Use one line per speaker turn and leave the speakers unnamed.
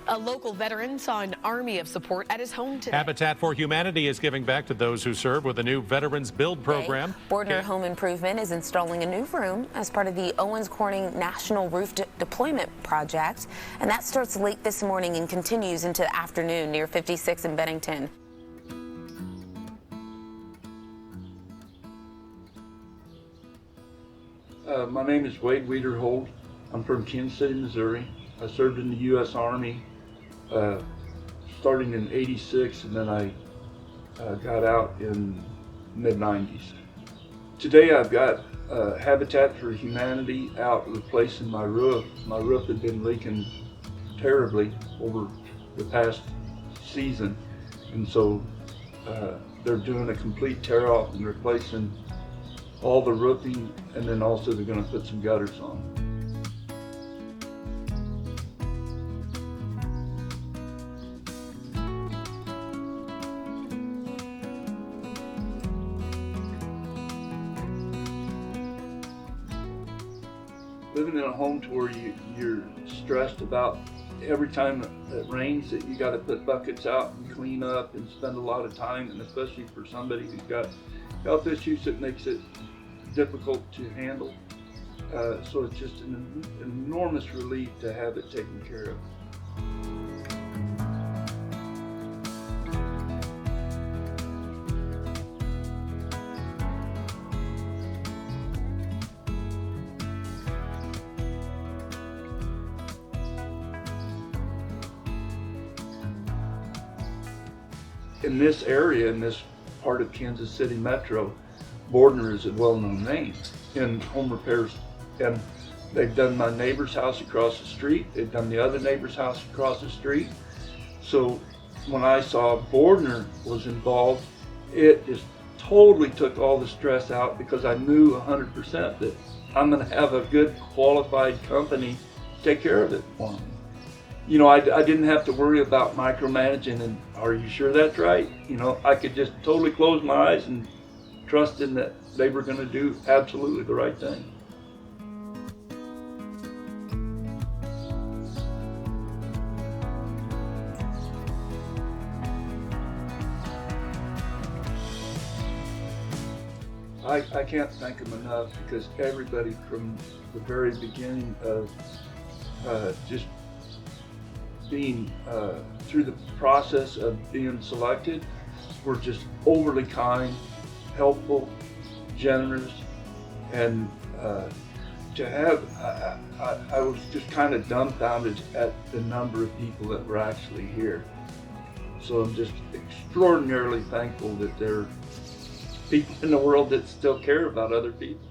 A local veteran saw an army of support at his home today.
Habitat for Humanity is giving back to those who serve with a new Veterans Build program.
Bordner Home Improvement is installing a new room as part of the Owens Corning National Roof Deployment Project, and that starts late this morning and continues into the afternoon near 56 in Bennington.
My name is Wade Wiederhold. I'm from Kansas City, Missouri. I served in the U.S. Army starting in '86, and then I got out in mid-'90s. Today I've got Habitat for Humanity out replacing my roof. My roof had been leaking terribly over the past season, and so they're doing a complete tear-off and replacing all the roofing, and then also they're going to put some gutters on. Living in a home to where you're stressed about every time it rains that you got to put buckets out and clean up and spend a lot of time, and especially for somebody who's got health issues, it makes it difficult to handle. So it's just an enormous relief to have it taken care of. In this area, in this part of Kansas City Metro, Bordner is a well-known name in home repairs, and they've done my neighbor's house across the street. They've done the other neighbor's house across the street. So when I saw Bordner was involved, it just totally took all the stress out, because I knew 100% that I'm going to have a good qualified company take care of it for me. You know, I didn't have to worry about micromanaging and, are you sure that's right? You know, I could just totally close my eyes and trust in that they were going to do absolutely the right thing. I can't thank them enough, because everybody from the very beginning of just being through the process of being selected were just overly kind, helpful, generous, and to have, I was just kind of dumbfounded at the number of people that were actually here. So I'm just extraordinarily thankful that there are people in the world that still care about other people.